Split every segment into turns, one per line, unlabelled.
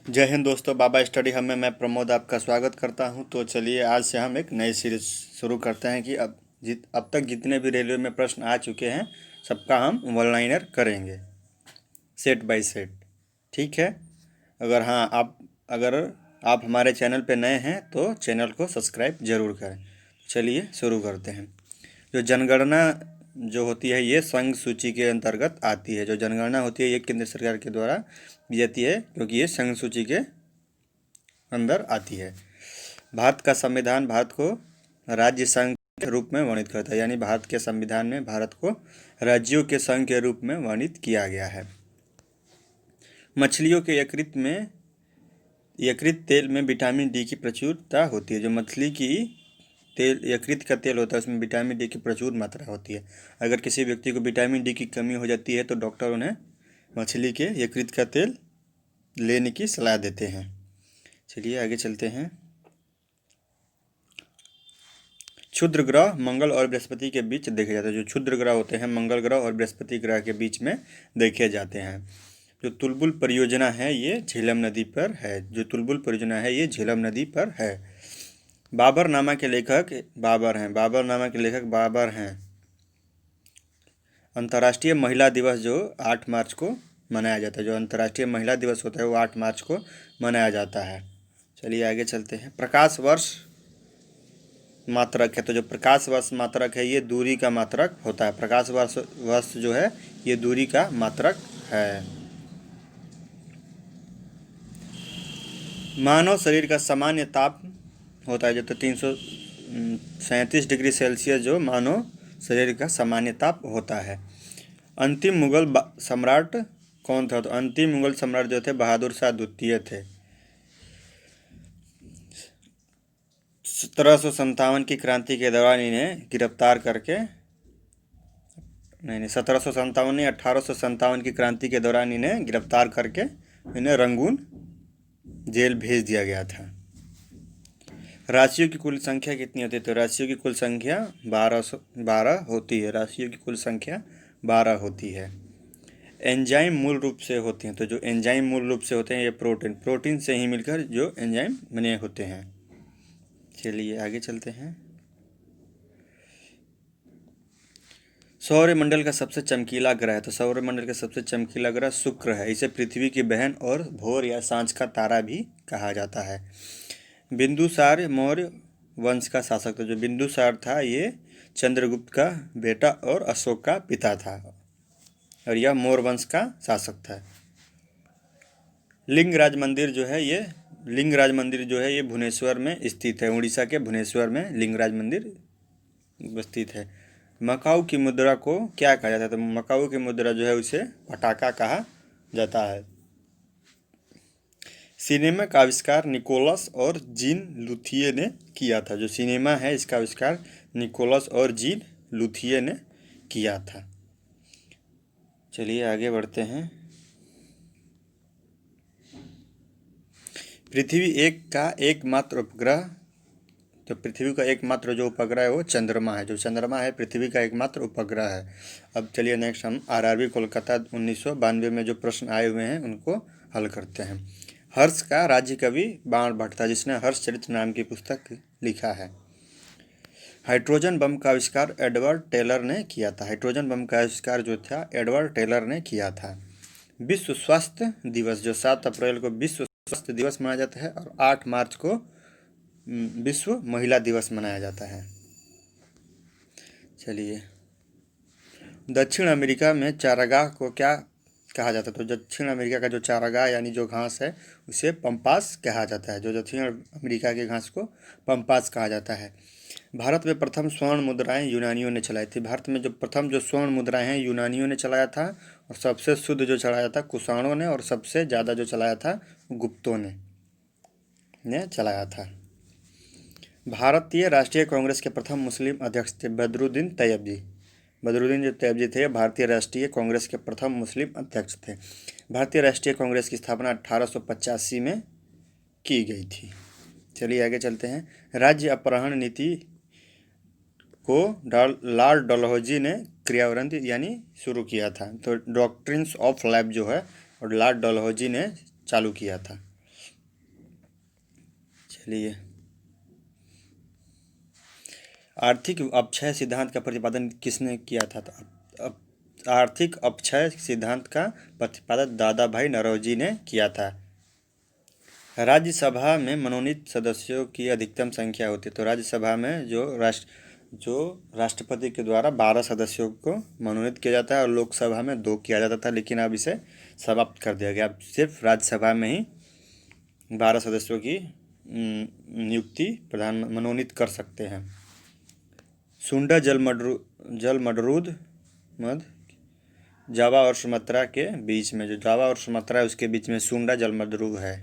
जय हिंद दोस्तों, बाबा study hub में मैं प्रमोद आपका स्वागत करता हूं। तो चलिए आज से हम एक नई सीरीज शुरू करते हैं कि अब तक जितने भी रेलवे में प्रश्न आ चुके हैं सबका हम वन लाइनर करेंगे सेट बाय सेट। ठीक है। अगर आप हमारे चैनल पे नए हैं तो चैनल को सब्सक्राइब जरूर करें। चलिए शुरू करते हैं। जो जनगणना जो होती है ये संघ सूची के अंतर्गत आती है। जो जनगणना होती है ये केंद्र सरकार के द्वारा की जाती है क्योंकि ये संघ सूची के अंदर आती है। भारत का संविधान भारत को राज्य संघ के रूप में वर्णित करता है, यानी भारत के संविधान में भारत को राज्यों के संघ के रूप में वर्णित किया गया है। मछलियों के यकृत तेल में विटामिन डी की प्रचुरता होती है। जो मछली की यकृत का तेल होता है उसमें विटामिन डी की प्रचुर मात्रा होती है। अगर किसी व्यक्ति को विटामिन डी की कमी हो जाती है तो डॉक्टर उन्हें मछली के यकृत का तेल लेने की सलाह देते हैं। चलिए आगे चलते हैं। क्षुद्र ग्रह मंगल और बृहस्पति के बीच देखे जाते हैं। जो क्षुद्र ग्रह होते हैं मंगल ग्रह और बृहस्पति ग्रह के बीच में देखे जाते हैं। जो तुलबुल परियोजना है ये झेलम नदी पर है। जो तुलबुल परियोजना है ये झेलम नदी पर है। बाबरनामा के लेखक बाबर हैं। अंतर्राष्ट्रीय महिला दिवस जो 8 मार्च को मनाया जाता है। जो अंतर्राष्ट्रीय महिला दिवस होता है वो 8 मार्च को मनाया जाता है। चलिए आगे चलते हैं। प्रकाश वर्ष मात्रक है। तो जो प्रकाश वर्ष मात्रक है ये दूरी का मात्रक होता है। प्रकाश वर्ष जो है ये दूरी का मात्रक है। मानव शरीर का सामान्य ताप होता है जो 337 डिग्री सेल्सियस जो मानव शरीर का सामान्य ताप होता है। अंतिम मुगल सम्राट कौन था? तो अंतिम मुगल सम्राट जो थे बहादुर शाह द्वितीय थे। 1757 की क्रांति के दौरान इन्हें गिरफ्तार करके 1757 नहीं 1857 की क्रांति के दौरान इन्हें गिरफ्तार करके इन्हें रंगून जेल भेज दिया गया था। राशियों की कुल संख्या कितनी होती है? तो राशियों की कुल संख्या 12 होती है। राशियों की कुल संख्या 12 होती है। एंजाइम मूल रूप से होते हैं। तो जो एंजाइम मूल रूप से होते हैं ये प्रोटीन से ही मिलकर जो एंजाइम बने होते हैं। चलिए आगे चलते हैं। सौरमंडल का सबसे चमकीला ग्रह है। तो सौरमंडल का सबसे चमकीला ग्रह शुक्र है। इसे पृथ्वी की बहन और भोर या सांझ का तारा भी कहा जाता है। बिंदुसार मौर्य वंश का शासक था। जो बिंदुसार था ये चंद्रगुप्त का बेटा और अशोक का पिता था और यह मौर्य वंश का शासक था। लिंगराज मंदिर जो है ये भुवनेश्वर में स्थित है। उड़ीसा के भुवनेश्वर में लिंगराज मंदिर स्थित है। मकाऊ की मुद्रा को क्या कहा जाता है? तो मकाऊ की मुद्रा जो है उसे पटाका कहा जाता है। सिनेमा का आविष्कार निकोलस और जीन लुथिये ने किया था। जो सिनेमा है इसका आविष्कार निकोलस और जीन लुथिये ने किया था। चलिए आगे बढ़ते हैं। पृथ्वी का एकमात्र उपग्रह। तो पृथ्वी का एकमात्र जो उपग्रह है वो चंद्रमा है। जो चंद्रमा है पृथ्वी का एकमात्र उपग्रह है। अब चलिए नेक्स्ट हम आरआरबी कोलकाता 1992 में जो प्रश्न आए हुए हैं उनको हल करते हैं। हर्ष का राज्य कवि बाण भट्ट था जिसने हर्षचरित्र नाम की पुस्तक लिखा है। हाइड्रोजन बम का आविष्कार एडवर्ड टेलर ने किया था। हाइड्रोजन बम का आविष्कार जो था एडवर्ड टेलर ने किया था। विश्व स्वास्थ्य दिवस जो 7 अप्रैल को विश्व स्वास्थ्य दिवस मनाया जाता है और 8 मार्च को विश्व महिला दिवस मनाया जाता है। चलिए दक्षिण अमेरिका में चारागाह को क्या कहा जाता है? तो दक्षिण अमेरिका का जो चारागाह यानी जो घास है उसे पंपास कहा जाता है। जो दक्षिण अमेरिका के घास को पंपास कहा जाता है। भारत में प्रथम स्वर्ण मुद्राएं यूनानियों ने चलाई थी। भारत में जो प्रथम जो स्वर्ण मुद्राएं हैं यूनानियों ने चलाया था और सबसे शुद्ध जो चलाया था कुषाणों ने और सबसे ज़्यादा जो चलाया था गुप्तों ने चलाया था। भारतीय राष्ट्रीय कांग्रेस के प्रथम मुस्लिम अध्यक्ष थे बदरुद्दीन तैयब जी थे भारतीय राष्ट्रीय कांग्रेस के प्रथम मुस्लिम अध्यक्ष थे। भारतीय राष्ट्रीय कांग्रेस की स्थापना 1885 में की गई थी। चलिए आगे चलते हैं। राज्य अपहरण नीति को लॉर्ड डलहौजी ने क्रियान्वित यानी शुरू किया था। तो डॉक्ट्रिन्स ऑफ लैब जो है और लॉर्ड डलहौजी ने चालू किया था। चलिए, आर्थिक अपक्षय सिद्धांत का प्रतिपादन किसने किया था? तो आर्थिक अपक्षय सिद्धांत का प्रतिपादन दादा भाई नौरोजी ने किया था। राज्यसभा में मनोनीत सदस्यों की अधिकतम संख्या होती है। तो राज्यसभा में जो राष्ट्रपति के द्वारा 12 सदस्यों को मनोनीत किया जाता है और लोकसभा में 2 किया जाता था, लेकिन अब इसे समाप्त कर दिया गया। अब सिर्फ राज्यसभा में ही 12 सदस्यों की नियुक्ति प्रधान मनोनीत कर सकते हैं। सुंडा जलमड्रूद मध्य जावा और सुमात्रा के बीच में, जो जावा और सुमात्रा है उसके बीच में सुंडा जलमड्रूद है।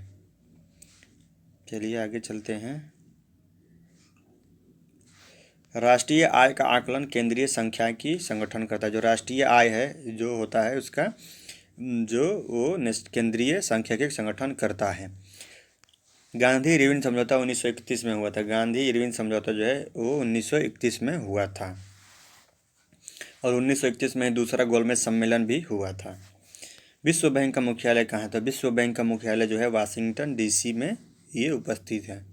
चलिए आगे चलते हैं। राष्ट्रीय आय का आकलन केंद्रीय सांख्यिकी संगठन करता है। जो राष्ट्रीय आय है जो होता है उसका वो केंद्रीय सांख्यिकी संगठन करता है। गांधी इरविन समझौता 1931 में हुआ था। गांधी इरविन समझौता जो है वो 1931 में हुआ था और 1931 में दूसरा गोलमेज सम्मेलन भी हुआ था। विश्व बैंक का मुख्यालय कहाँ है? तो विश्व बैंक का मुख्यालय जो है वाशिंगटन डीसी में ये उपस्थित है।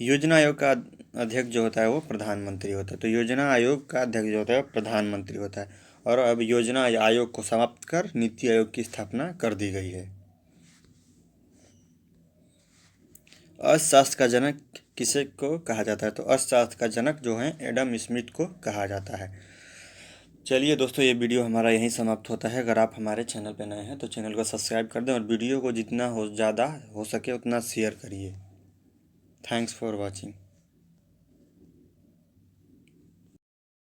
योजना आयोग का अध्यक्ष जो होता है वो प्रधानमंत्री होता है। तो योजना आयोग का अध्यक्ष जो होता है प्रधानमंत्री होता है। और अब योजना आयोग को समाप्त कर नीति आयोग की स्थापना कर दी गई है। अर्थशास्त्र का जनक किसे को कहा जाता है? तो अर्थशास्त्र का जनक जो है एडम स्मिथ को कहा जाता है। चलिए दोस्तों, ये वीडियो हमारा यहीं समाप्त होता है। अगर आप हमारे चैनल पर नए हैं तो चैनल को सब्सक्राइब कर दें और वीडियो को जितना ज़्यादा हो सके उतना शेयर करिए। Thanks for watching.